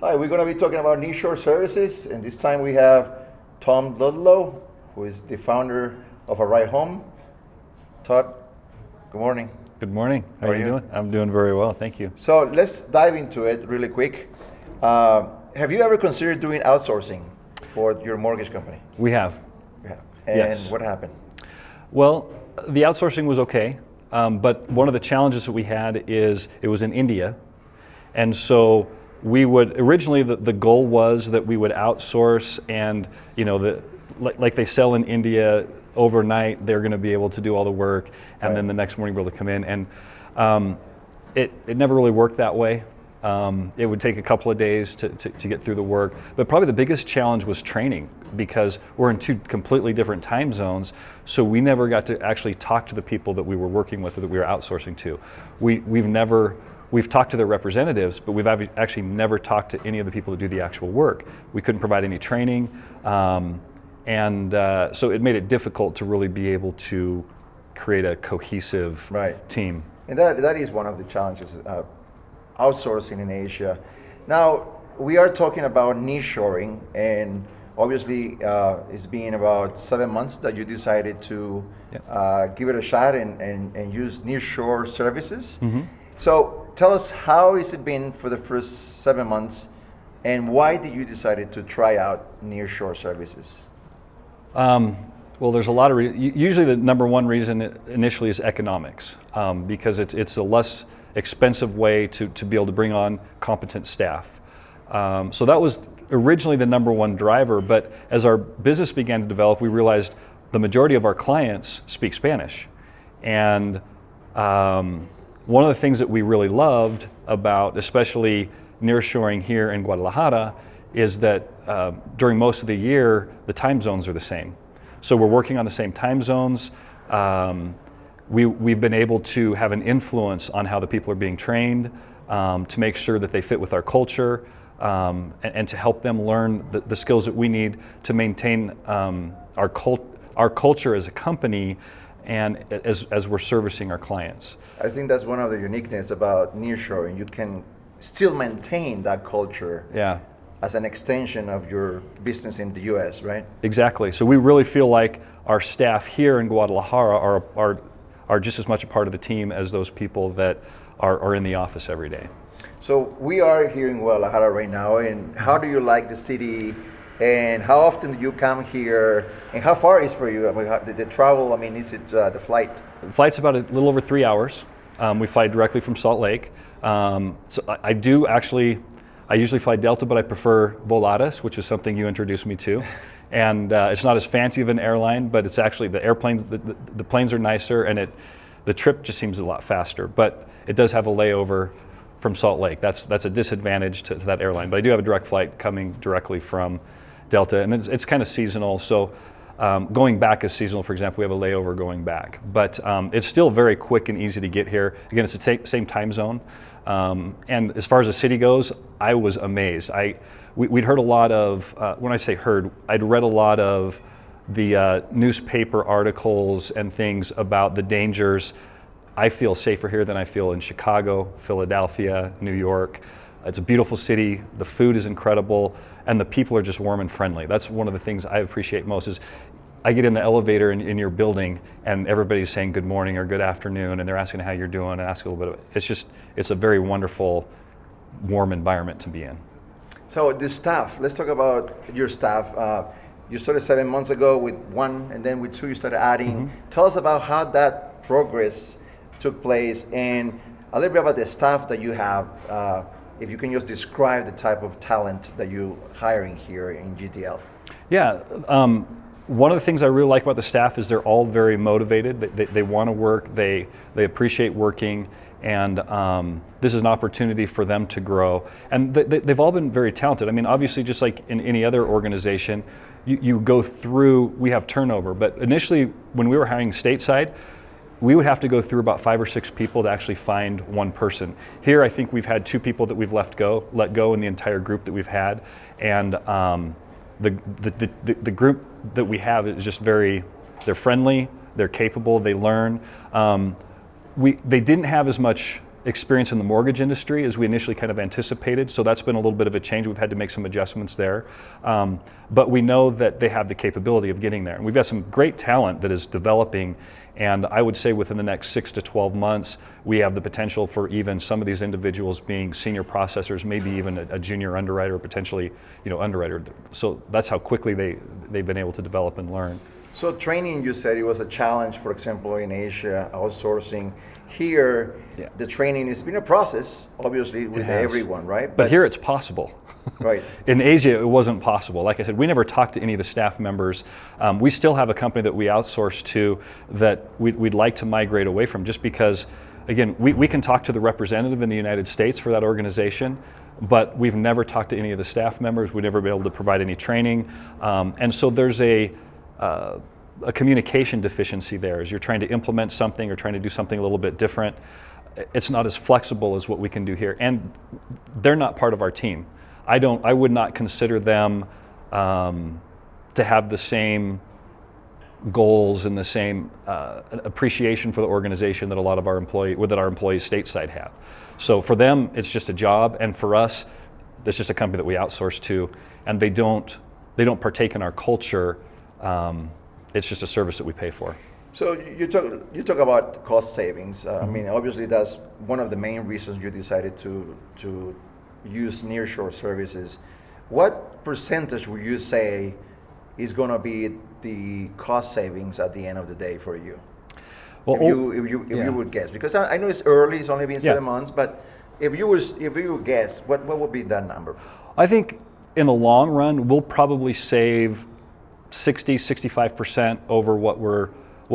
Hi, we're going to be talking about Nearshore services, and this time we have Tom Ludlow, who is the founder of Arrive Home. Todd, good morning. Good morning. How are you doing? I'm doing very well, thank you. So let's dive into it really quick. Have you ever considered doing outsourcing for your mortgage company? We have. Yeah. And Yes. what happened? Well, the outsourcing was okay, but one of the challenges that we had is it was in India, and so we would originally the goal was that we would outsource, and like they sell in India overnight, they're going to be able to do all the work, and Right. then the next morning be able to come in, and it never really worked that way. It would take a couple of days to get through the work, but probably the biggest challenge was training, because we're in two completely different time zones, so we never got to actually talk to the people that we were working with or that we were outsourcing to. We've talked to their representatives, but we've actually never talked to any of the people that do the actual work. We couldn't provide any training, and so it made it difficult to really be able to create a cohesive Right. team. And that is one of the challenges, outsourcing in Asia. Now, we are talking about nearshoring, and obviously it's been about 7 months that you decided to give it a shot and use nearshore services. Mm-hmm. So tell us, how has it been for the first 7 months, and why did you decide to try out nearshore services? Well, there's a lot of usually the number one reason initially is economics, because it's a less expensive way to be able to bring on competent staff. So that was originally the number one driver, but as our business began to develop, we realized the majority of our clients speak Spanish. And one of the things that we really loved about, especially nearshoring here in Guadalajara, is that during most of the year, the time zones are the same. So we're working on the same time zones. We've been able to have an influence on how the people are being trained, to make sure that they fit with our culture, and to help them learn the skills that we need to maintain our culture as a company, and as we're servicing our clients. I think that's one of the uniqueness about nearshoring. You can still maintain that culture. Yeah. As an extension of your business in the U.S., right? Exactly. So we really feel like our staff here in Guadalajara are just as much a part of the team as those people that are in the office every day. So we are here in Guadalajara right now, and how do you like the city, and how often do you come here, and how far is for you? I mean, the travel, I mean, is it the flight? The flight's about a little over 3 hours. We fly directly from Salt Lake. So I usually fly Delta, but I prefer Volaris, which is something you introduced me to. And it's not as fancy of an airline, but it's actually, the airplanes, the planes are nicer, and the trip just seems a lot faster. But it does have a layover from Salt Lake. That's a disadvantage to that airline. But I do have a direct flight coming directly from Delta, and it's kind of seasonal. So going back is seasonal. For example, we have a layover going back. But it's still very quick and easy to get here. Again, it's the same time zone. And as far as the city goes, I was amazed. We'd heard a lot of, when I say heard, I'd read a lot of the newspaper articles and things about the dangers. I feel safer here than I feel in Chicago, Philadelphia, New York. It's a beautiful city, the food is incredible, and the people are just warm and friendly. That's one of the things I appreciate most is I get in the elevator in your building, and everybody's saying good morning or good afternoon, and they're asking how you're doing and asking a little bit. It's a very wonderful, warm environment to be in. So the staff, let's talk about your staff. You started 7 months ago with one, and then with two you started adding. Mm-hmm. Tell us about how that progress took place, and a little bit about the staff that you have. If you can just describe the type of talent that you're hiring here in GTL. Yeah. One of the things I really like about the staff is they're all very motivated. They want to work, they appreciate working, and this is an opportunity for them to grow. And they've all been very talented. I mean, obviously, just like in any other organization, you go through, we have turnover, but initially when we were hiring stateside, we would have to go through about 5 or 6 people to actually find one person. Here, I think we've had 2 people that we've let go in the entire group that we've had, and the group that we have is just they're friendly, they're capable, they learn. They didn't have as much experience in the mortgage industry as we initially kind of anticipated, so that's been a little bit of a change. We've had to make some adjustments there, but we know that they have the capability of getting there. And we've got some great talent that is developing, and I would say within the next 6 to 12 months, we have the potential for even some of these individuals being senior processors, maybe even a junior underwriter, or potentially, underwriter. So that's how quickly they've been able to develop and learn. So training, you said it was a challenge, for example, in Asia, outsourcing. Here, the training has been a process, obviously, with everyone, right? But here it's possible. Right. In Asia, it wasn't possible. Like I said, we never talked to any of the staff members. We still have a company that we outsource to that we'd like to migrate away from, just because, again, we can talk to the representative in the United States for that organization, but we've never talked to any of the staff members. We've never been able to provide any training. And so there's a communication deficiency there as you're trying to implement something or trying to do something a little bit different. It's not as flexible as what we can do here, and they're not part of our team. I would not consider them to have the same goals and the same appreciation for the organization that a lot of our employees stateside have. So for them, it's just a job, and for us, it's just a company that we outsource to, and they don't partake in our culture. It's just a service that we pay for. So you talk about cost savings. I mean, obviously that's one of the main reasons you decided to use Nearshore services. What percentage would you say is going to be the cost savings at the end of the day for you? Well, if you would guess, because I know it's early, it's only been 7 months, but if you would guess, what would be that number? I think in the long run, we'll probably save 65% over what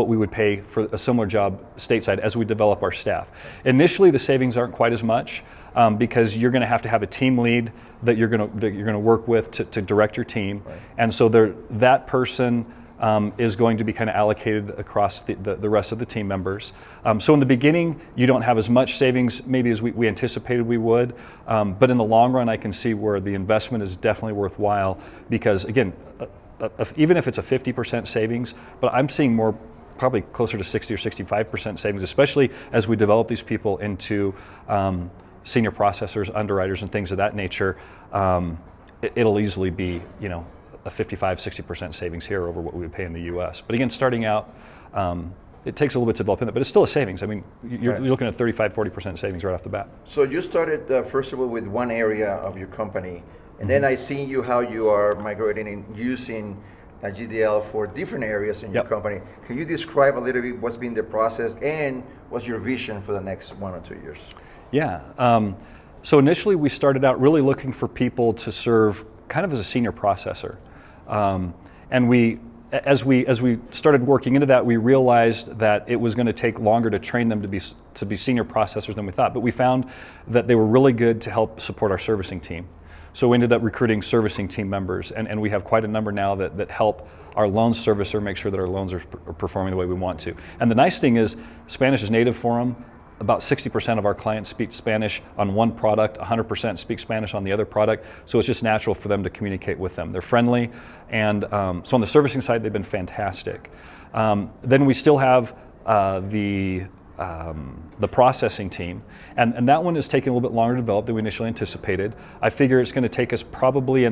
we would pay for a similar job stateside as we develop our staff. Initially, the savings aren't quite as much because you're going to have a team lead that you're going to work with to direct your team, right. And so that person is going to be kind of allocated across the rest of the team members. So in the beginning, you don't have as much savings maybe as we anticipated we would, but in the long run, I can see where the investment is definitely worthwhile because, again, even if it's a 50% savings, but I'm seeing more, probably closer to 60 or 65% savings, especially as we develop these people into senior processors, underwriters, and things of that nature. It'll easily be, a 55, 60% savings here over what we would pay in the U.S. But again, starting out, it takes a little bit to develop in that, but it's still a savings. I mean, you're looking at 35, 40% savings right off the bat. So you started, first of all, with one area of your company, and then I see how you are migrating and using GDL for different areas in your company. Can you describe a little bit what's been the process and what's your vision for the next 1 or 2 years? Yeah. So initially we started out really looking for people to serve kind of as a senior processor. And as we started working into that, we realized that it was going to take longer to train them to be senior processors than we thought. But we found that they were really good to help support our servicing team. So we ended up recruiting servicing team members, and we have quite a number now that help our loan servicer make sure that our loans are performing the way we want to. And the nice thing is, Spanish is native for them. About 60% of our clients speak Spanish on one product, 100% speak Spanish on the other product, so it's just natural for them to communicate with them. They're friendly, and so on the servicing side, they've been fantastic. Then we still have the processing team, and that one is taking a little bit longer to develop than we initially anticipated. I figure it's going to take us probably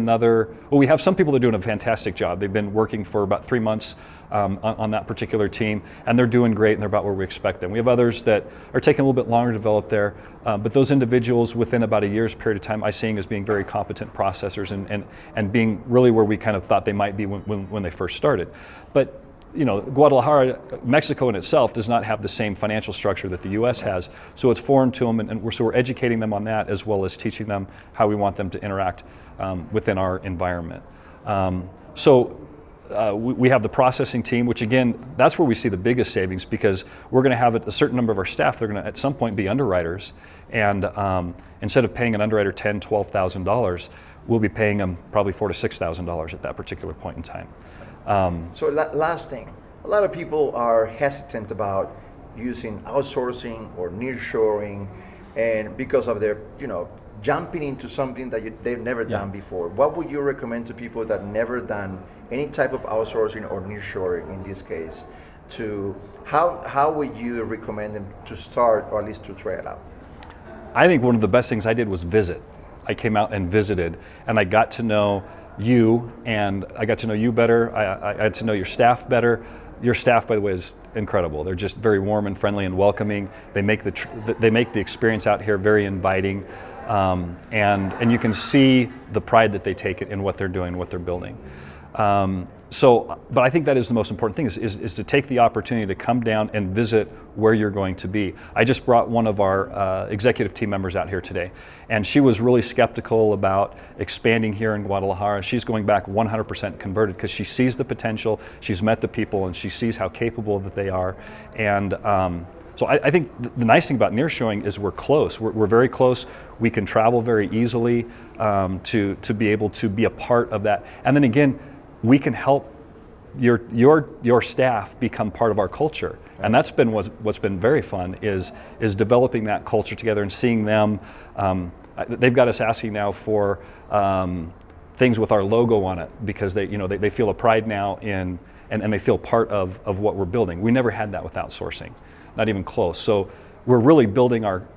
we have some people that are doing a fantastic job. They've been working for about 3 months on that particular team, and they're doing great, and they're about where we expect them. We have others that are taking a little bit longer to develop there, but those individuals within about a year's period of time, I see as being very competent processors and being really where we kind of thought they might be when they first started. But Guadalajara, Mexico in itself does not have the same financial structure that the U.S. has, so it's foreign to them, and we're educating them on that as well as teaching them how we want them to interact within our environment. We have the processing team, which again, that's where we see the biggest savings because we're going to have a certain number of our staff. They're going to at some point be underwriters, and instead of paying an underwriter $10,000, $12,000, we'll be paying them probably $4,000 to $6,000 at that particular point in time. So last thing, a lot of people are hesitant about using outsourcing or nearshoring, and because of their, jumping into something that they've never done before. What would you recommend to people that never done any type of outsourcing or nearshoring in this case? How would you recommend them to start, or at least to try it out? I think one of the best things I did was visit. I came out and visited, and I got to know you, and I got to know you better. I got to know your staff better. Your staff, by the way, is incredible. They're just very warm and friendly and welcoming. They make the experience out here very inviting, and you can see the pride that they take in what they're doing, what they're building. But I think that is the most important thing, is to take the opportunity to come down and visit where you're going to be. I just brought one of our executive team members out here today, and she was really skeptical about expanding here in Guadalajara. She's going back 100% converted because she sees the potential, she's met the people, and she sees how capable that they are. And so I think the nice thing about nearshoring is we're close. We're very close. We can travel very easily to be able to be a part of that. And then again, we can help your staff become part of our culture, and that's been what's been very fun is developing that culture together and seeing them. They've got us asking now for things with our logo on it because they feel a pride now in and they feel part of what we're building. We never had that with outsourcing, not even close. So we're really building our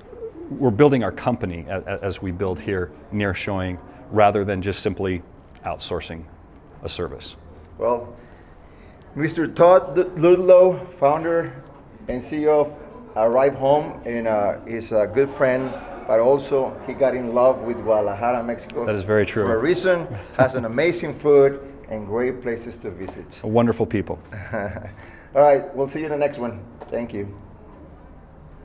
company as we build here nearshoring rather than just simply outsourcing a service. Well, Mr. Todd Ludlow, founder and CEO of Arrive Home, and he's a good friend, but also he got in love with Guadalajara, Mexico. That is very true. For a reason, has an amazing food and great places to visit. Wonderful people. All right, we'll see you in the next one. Thank you.